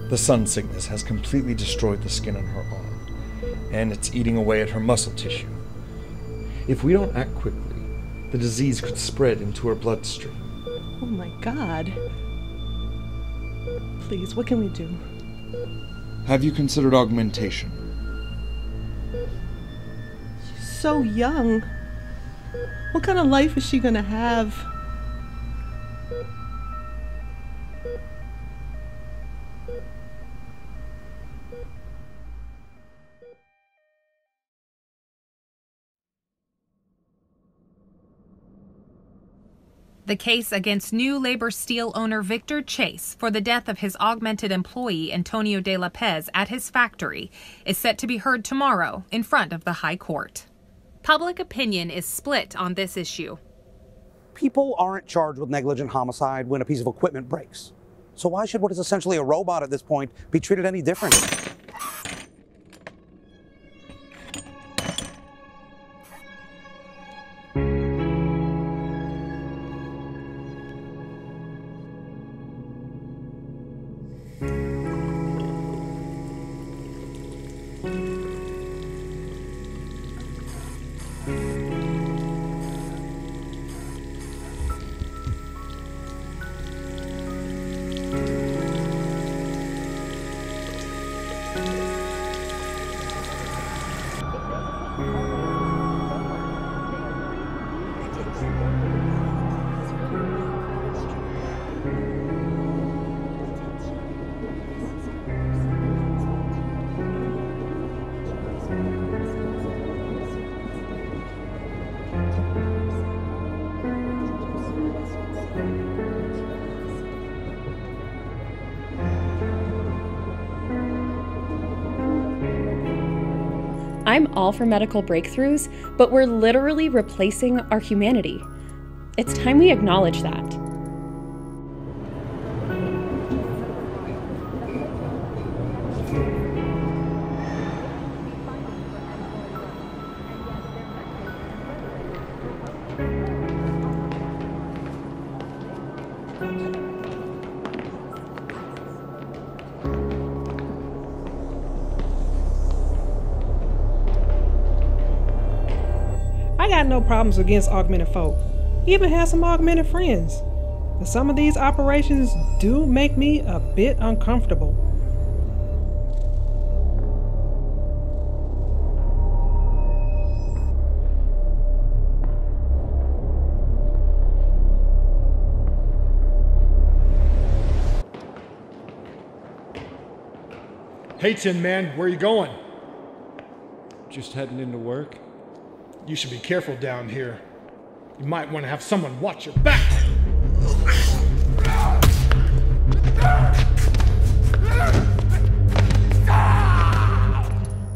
The sun sickness has completely destroyed the skin on her arm, and it's eating away at her muscle tissue. If we don't act quickly, the disease could spread into her bloodstream. Oh my God. Please, what can we do? Have you considered augmentation? She's so young. What kind of life is she gonna have? The case against New Labor Steel owner Victor Chase for the death of his augmented employee Antonio de la Pez at his factory is set to be heard tomorrow in front of the High Court. Public opinion is split on this issue. People aren't charged with negligent homicide when a piece of equipment breaks. So why should what is essentially a robot at this point be treated any differently? I'm all for medical breakthroughs, but we're literally replacing our humanity. It's time we acknowledge that. I got no problems against augmented folk. Even have some augmented friends. But some of these operations do make me a bit uncomfortable. Hey, Tin Man, where you going? Just heading into work. You should be careful down here. You might want to have someone watch your back.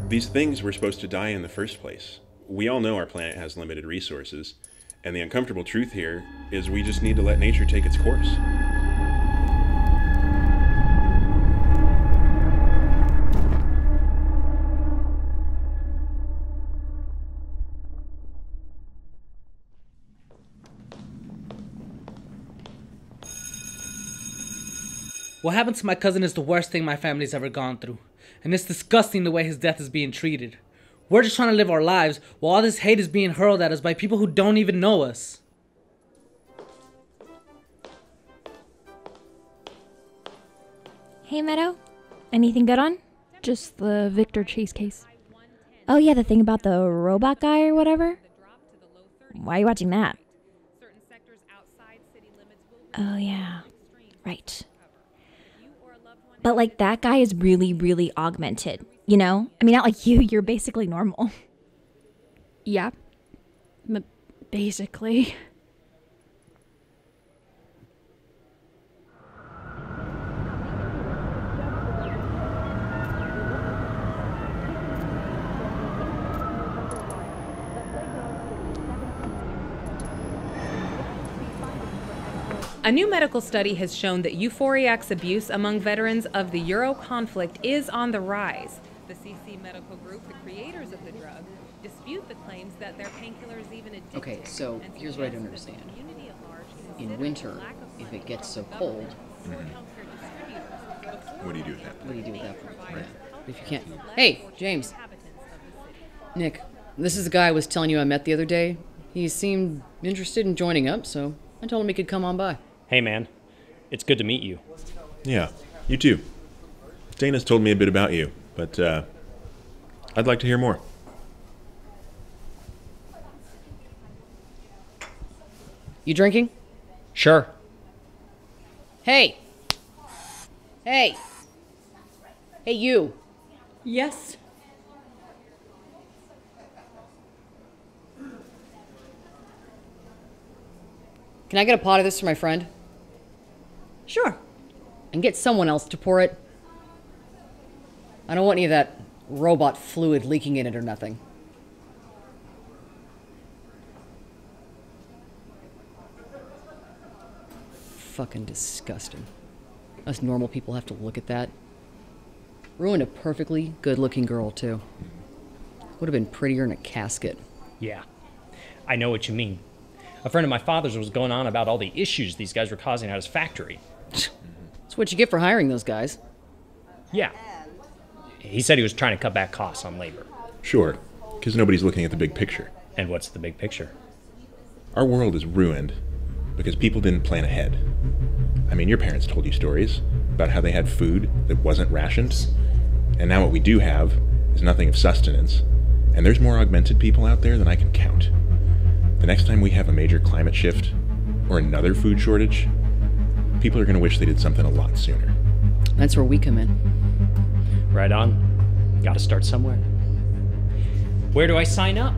These things were supposed to die in the first place. We all know our planet has limited resources, and the uncomfortable truth here is we just need to let nature take its course. What happened to my cousin is the worst thing my family's ever gone through. And it's disgusting the way his death is being treated. We're just trying to live our lives while all this hate is being hurled at us by people who don't even know us. Hey, Meadow. Anything good on? Just the Victor Chase case. Oh yeah, the thing about the robot guy or whatever? Why are you watching that? Oh yeah, right. But like that guy is really, really augmented, you know? I mean, not like you, you're basically normal. Yeah. Basically. A new medical study has shown that euphoriax abuse among veterans of the Euro conflict is on the rise. The CC Medical Group, the creators of the drug, dispute the claims that their painkiller is even addictive. Okay, so here's what I don't understand. In winter, if it gets so cold, What do you do with that? What do you do with that point? Right. If you can't... Hey, James. Nick, this is the guy I was telling you I met the other day. He seemed interested in joining up, so I told him he could come on by. Hey, man. It's good to meet you. Yeah, you too. Dana's told me a bit about you, but I'd like to hear more. You drinking? Sure. Hey! Hey! Hey, you! Yes? Can I get a pot of this for my friend? Sure. And get someone else to pour it. I don't want any of that robot fluid leaking in it or nothing. Fucking disgusting. Us normal people have to look at that. Ruined a perfectly good-looking girl, too. Would have been prettier in a casket. Yeah, I know what you mean. A friend of my father's was going on about all the issues these guys were causing at his factory. That's what you get for hiring those guys. Yeah. He said he was trying to cut back costs on labor. Sure, because nobody's looking at the big picture. And what's the big picture? Our world is ruined because people didn't plan ahead. I mean, your parents told you stories about how they had food that wasn't rationed, and now what we do have is nothing of sustenance, and there's more augmented people out there than I can count. The next time we have a major climate shift or another food shortage, people are going to wish they did something a lot sooner. That's where we come in. Right on. Gotta start somewhere. Where do I sign up?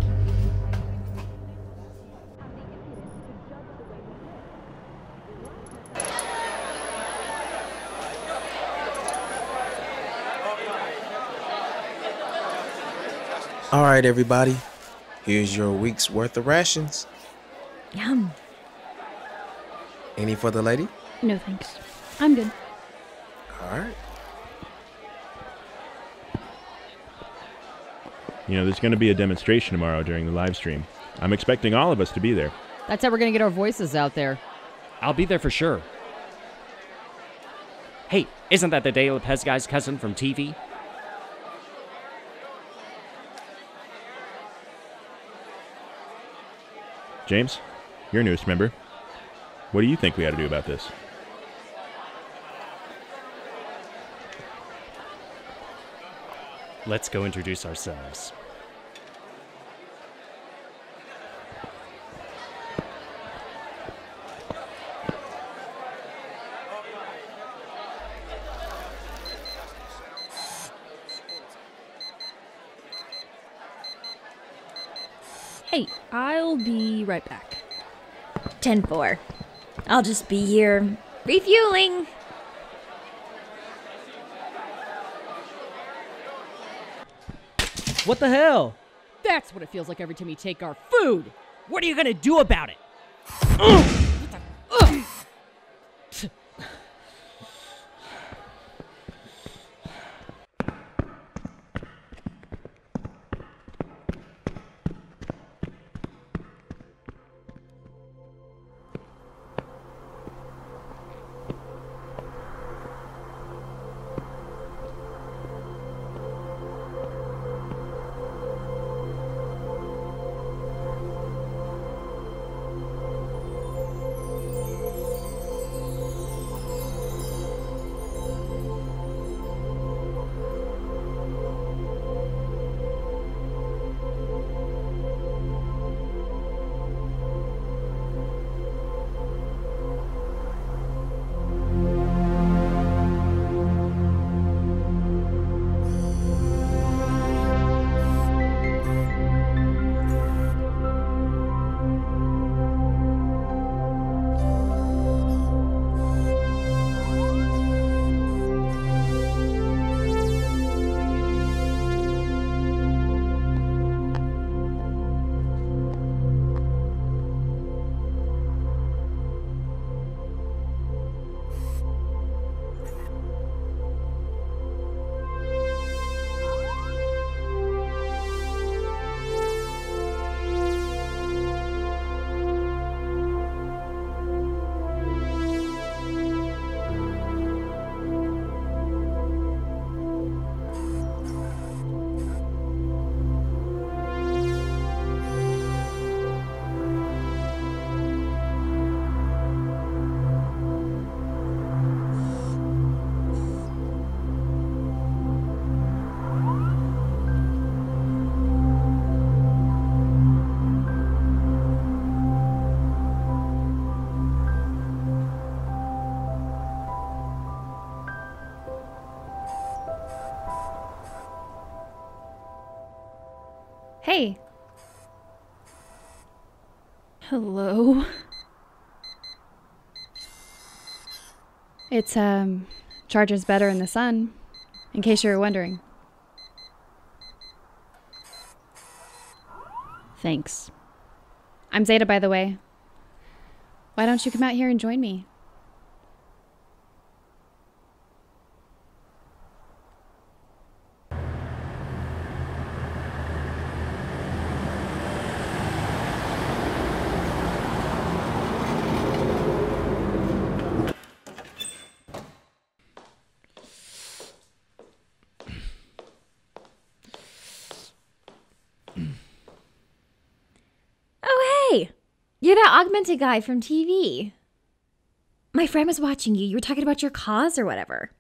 All right, everybody. Here's your week's worth of rations. Yum. Any for the lady? No thanks. I'm good. All right. You know, there's going to be a demonstration tomorrow during the live stream. I'm expecting all of us to be there. That's how we're gonna get our voices out there. I'll be there for sure. Hey, isn't that the De La Pez guy's cousin from TV? James, you're newest member. What do you think we ought to do about this? Let's go introduce ourselves. Hey, I'll be right back. 10-4. I'll just be here refueling. What the hell? That's what it feels like every time you take our food. What are you gonna do about it? Hey. Hello. It's, charges better in the sun, in case you were wondering. Thanks. I'm Zeta, by the way. Why don't you come out here and join me? You're that augmented guy from TV. My friend was watching you. You were talking about your cause or whatever.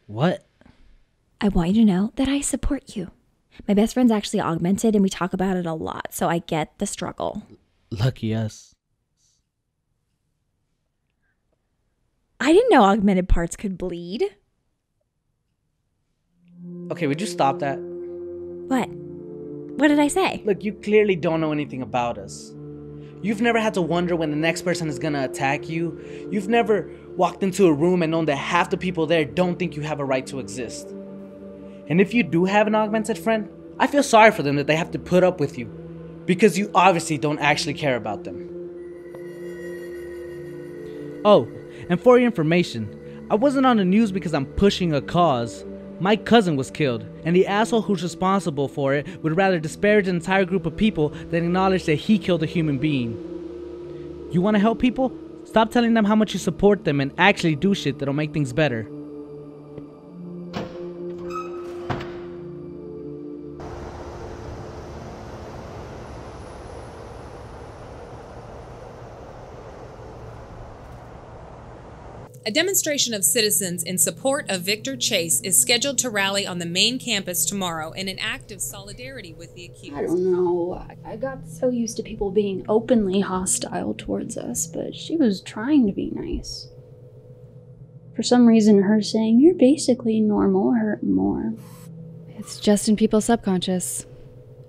What? I want you to know that I support you. My best friend's actually augmented and we talk about it a lot, so I get the struggle. Lucky us. I didn't know augmented parts could bleed. Okay, would you stop that? What? What did I say? Look, you clearly don't know anything about us. You've never had to wonder when the next person is gonna attack you. You've never walked into a room and known that half the people there don't think you have a right to exist. And if you do have an augmented friend, I feel sorry for them that they have to put up with you, because you obviously don't actually care about them. Oh, and for your information, I wasn't on the news because I'm pushing a cause. My cousin was killed, and the asshole who's responsible for it would rather disparage an entire group of people than acknowledge that he killed a human being. You want to help people? Stop telling them how much you support them and actually do shit that'll make things better. A demonstration of citizens in support of Victor Chase is scheduled to rally on the main campus tomorrow in an act of solidarity with the accused. I don't know. I got so used to people being openly hostile towards us, but she was trying to be nice. For some reason, her saying, "You're basically normal," hurt more. It's just in people's subconscious.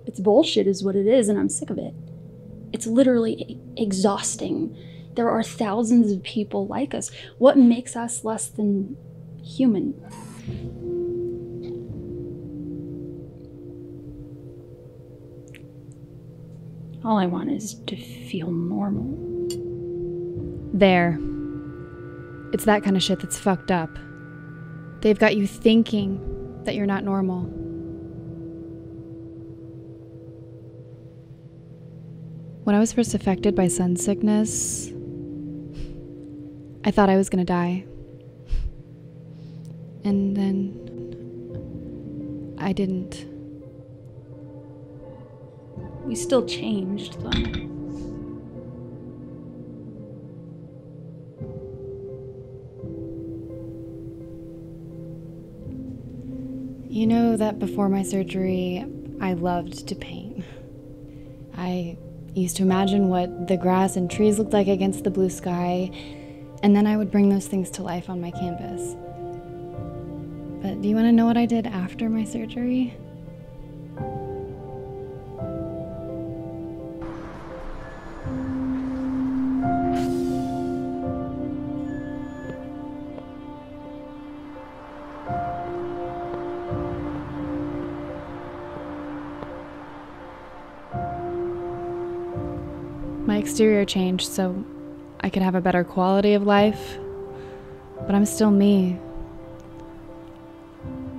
It's bullshit is what it is, and I'm sick of it. It's literally exhausting. There are thousands of people like us. What makes us less than human? All I want is to feel normal. There. It's that kind of shit that's fucked up. They've got you thinking that you're not normal. When I was first affected by sun sickness, I thought I was gonna die. And then I didn't. We still changed, though. You know that before my surgery, I loved to paint. I used to imagine what the grass and trees looked like against the blue sky, and then I would bring those things to life on my canvas. But do you want to know what I did after my surgery? My exterior changed so I could have a better quality of life, but I'm still me.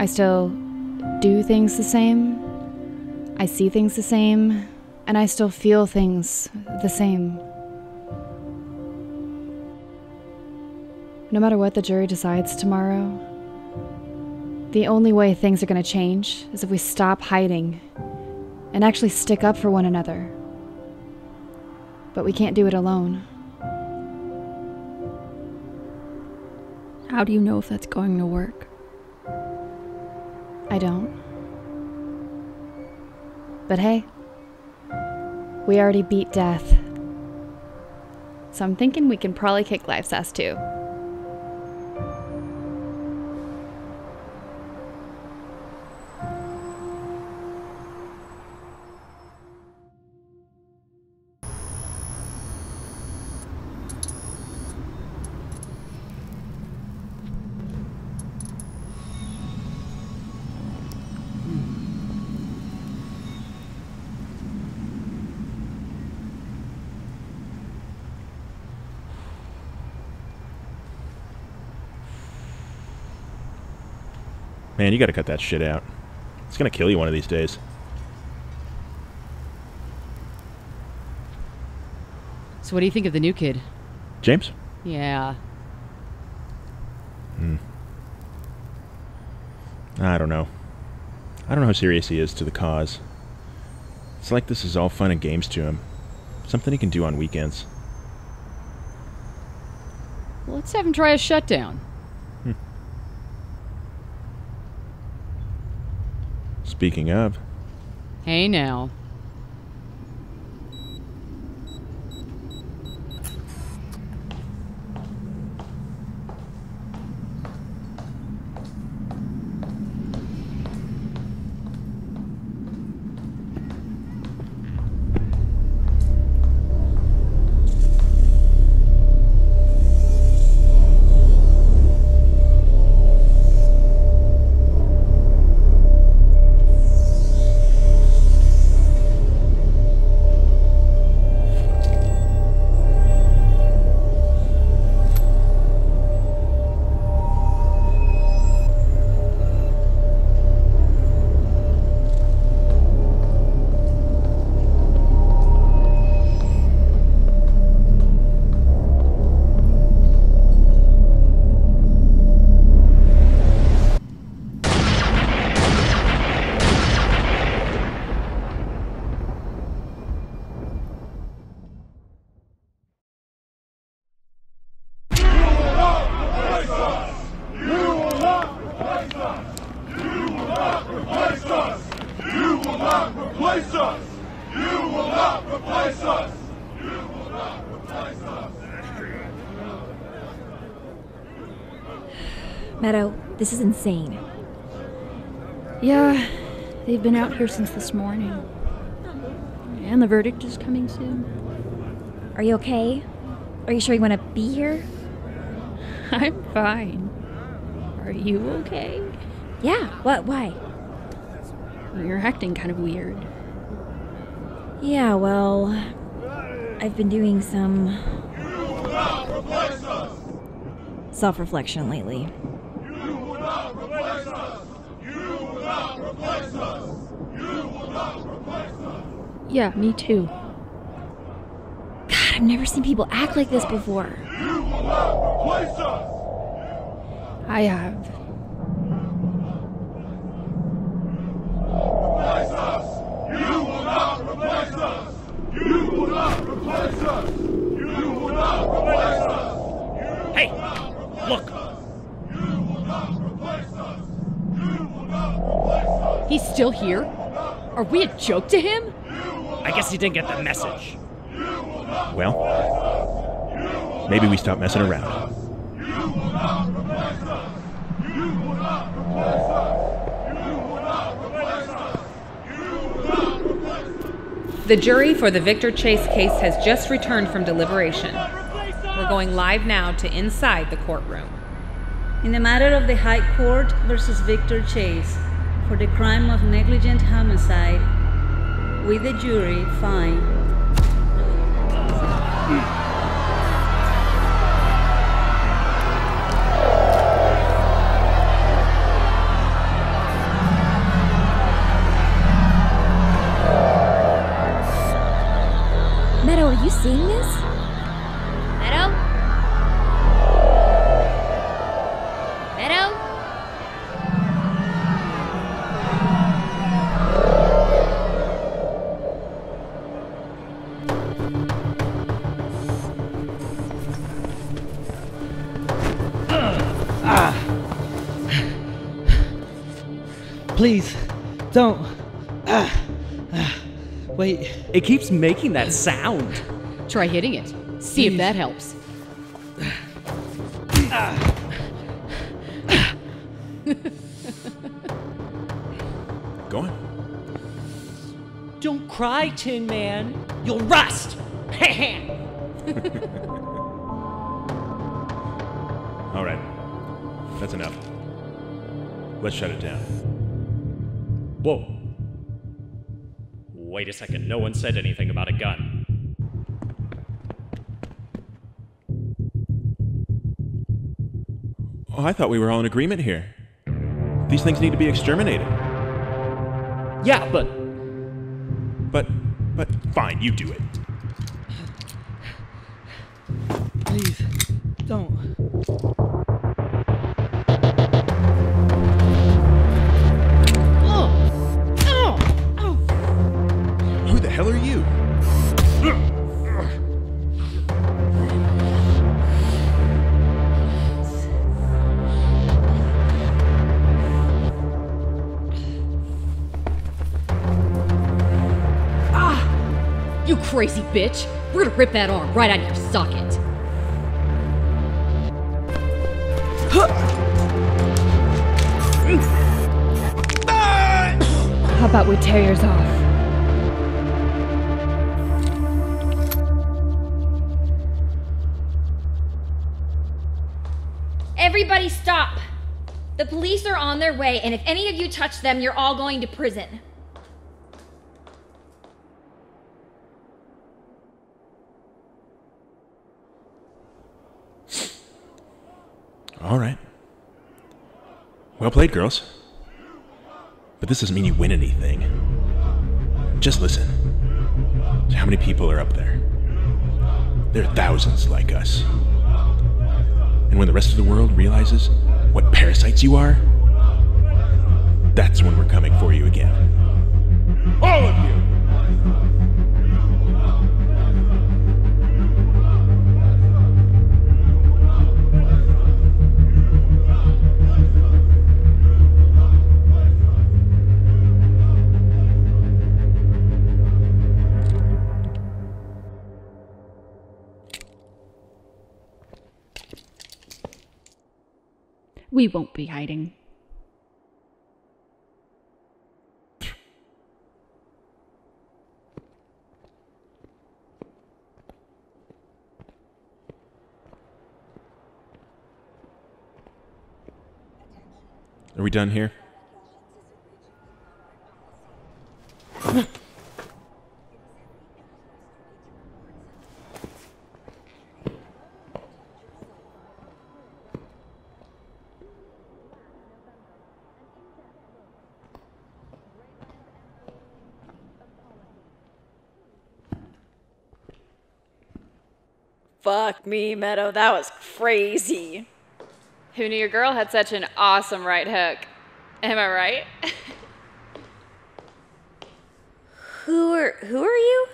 I still do things the same, I see things the same, and I still feel things the same. No matter what the jury decides tomorrow, the only way things are going to change is if we stop hiding and actually stick up for one another. But we can't do it alone. How do you know if that's going to work? I don't. But hey, we already beat death. So I'm thinking we can probably kick life's ass too. Man, you gotta cut that shit out. It's gonna kill you one of these days. So what do you think of the new kid? James? Yeah. I don't know. I don't know how serious he is to the cause. It's like this is all fun and games to him. Something he can do on weekends. Well, let's have him try a shutdown. Speaking of... Hey now. Meadow, this is insane. Yeah, they've been out here since this morning. And the verdict is coming soon. Are you okay? Are you sure you want to be here? I'm fine. Are you okay? Yeah, what? Why? You're acting kind of weird. Yeah, well, I've been doing some self-reflection lately. Yeah, me too. God, I've never seen people act like this before. I have. Hey, look. He's still here? Are we a joke to him? I guess he didn't get the message. Well, maybe we stop messing around. The jury for the Victor Chase case has just returned from deliberation. We're going live now to inside the courtroom. In the matter of the High Court versus Victor Chase for the crime of negligent homicide, we the jury find Meadow, are you seeing this? Meadow? Meadow? Please, don't. Wait. It keeps making that sound. Try hitting it. See if that helps. Go on. Don't cry, Tin Man. You'll rust. All right. That's enough. Let's shut it down. Whoa. Wait a second. No one said anything about a gun. Oh, I thought we were all in agreement here. These things need to be exterminated. Yeah, but fine, you do it. Please, don't. Who the hell are you? You crazy bitch! We're gonna rip that arm right out of your socket. How about we tear yours off? Everybody stop! The police are on their way, and if any of you touch them, you're all going to prison. All right. Well played, girls. But this doesn't mean you win anything. Just listen to how many people are up there. There are thousands like us. And when the rest of the world realizes what parasites you are, that's when we're coming for you again. All of you! We won't be hiding. Are we done here? Fuck me, Meadow, that was crazy. Who knew your girl had such an awesome right hook? Am I right? Who are you?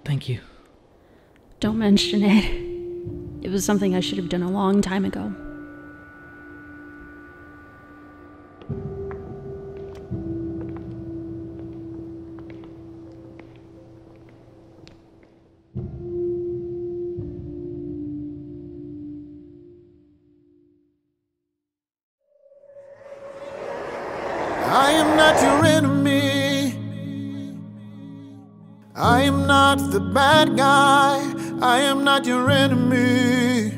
Thank you. Don't mention it. It was something I should have done a long time ago. I am not your enemy. I am not the bad guy. I am not your enemy.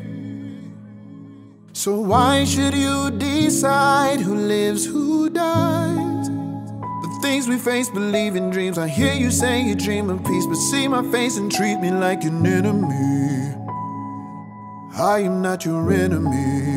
So why should you decide who lives, who dies? The things we face, believe in dreams. I hear you say you dream of peace, but see my face and treat me like an enemy. I am not your enemy.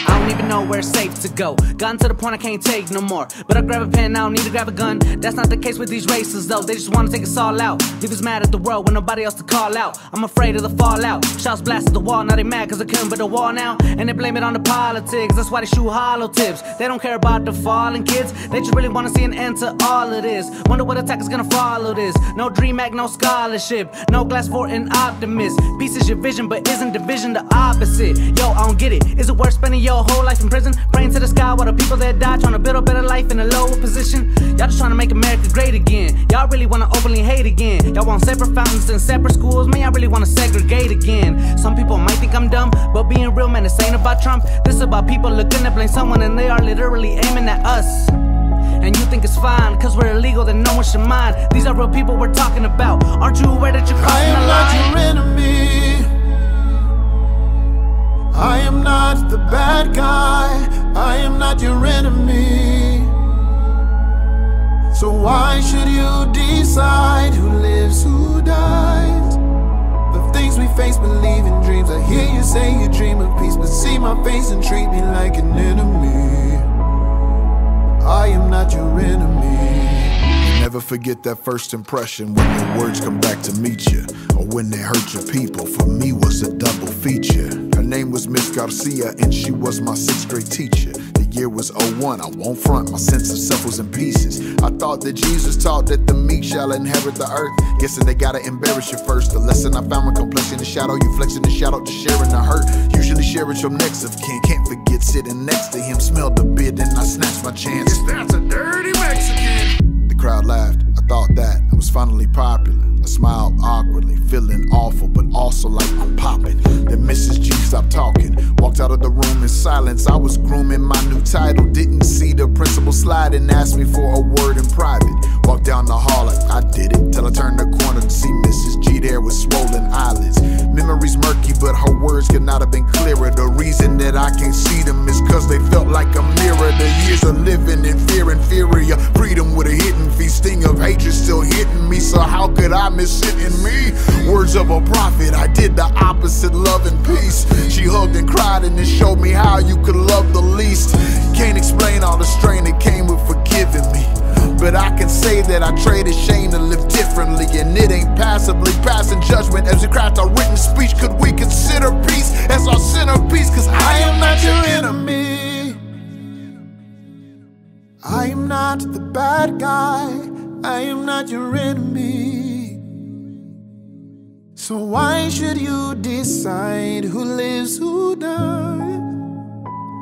I don't even know where it's safe to go. Gotten to the point I can't take no more. But I grab a pen, I don't need to grab a gun. That's not the case with these races though. They just wanna take us all out. Leave us mad at the world with nobody else to call out. I'm afraid of the fallout. Shots blasted the wall, now they mad cause I couldn't build a wall now. And they blame it on the politics, that's why they shoot hollow tips. They don't care about the fallen kids, they just really wanna see an end to all of this. Wonder what attack is gonna follow this. No dream act, no scholarship, no glass for an optimist. Peace is your vision, but isn't division the opposite? Yo, I don't get it. Is it worth spending your whole life in prison? Praying to the sky while the people that die trying to build a better life in a lower position. Y'all just trying to make America great again. Y'all really wanna openly hate again. Y'all want separate fountains and separate schools. Man, y'all really wanna segregate again. Some people might think I'm dumb, but being real, man, this ain't about Trump. This is about people looking to blame someone and they are literally aiming at us. And you think it's fine, cause we're illegal, then no one should mind. These are real people we're talking about. Aren't you aware that you're crossing the line? I am not your enemy. I am not the bad guy. I am not your enemy. So why should you you decide who lives, who dies? The things we face, believe in dreams. I hear you say you dream of peace, but see my face and treat me like an enemy. I am not your enemy. Never forget that first impression when your words come back to meet you, or when they hurt your people. For me was a double feature. Her name was Miss Garcia and she was my 6th grade teacher. The year was 01, I won't front, my sense of self was in pieces. I thought that Jesus taught that the meek shall inherit the earth. Guessing they gotta embarrass you first. The lesson I found when complexing the shadow, you flexing the shadow to sharing the hurt. Usually share it your next of kin. Can't forget sitting next to him, smelled the beer, then I snatched my chance. Yes, that's a dirty Mexican. The crowd laughed. I thought that I was finally popular. I smiled awkwardly, feeling awful, but also like I'm popping. Then Mrs. G stopped talking, walked out of the room in silence. I was grooming my new title, didn't see the principal slide and asked me for a word in private. Walked down the hall like I did it, till I turned the corner to see Mrs. G there with swollen eyelids. Memories murky, but her words could not have been clearer. The reason that I can't see them is cause they felt like a mirror. The years of living in fear, inferior freedom with a hidden fee, sting of hatred still hitting me. So how could I miss it in me? Words of a prophet, I did the opposite, love and peace. She hugged and cried and it showed me how you could love the least. Can't explain all the strain that came with forgiving me, but I can say that I traded shame to live differently. And it ain't passively passing judgment as we craft our written speech. Could we consider peace as our centerpiece? Cause I am not your enemy. I am not the bad guy. I am not your enemy. So why should you decide who lives, who dies?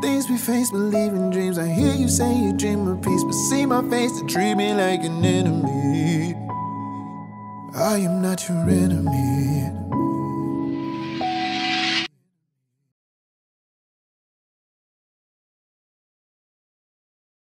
Things we face, believe in dreams. I hear you say you dream of peace, but see my face and treat me like an enemy. I am not your enemy.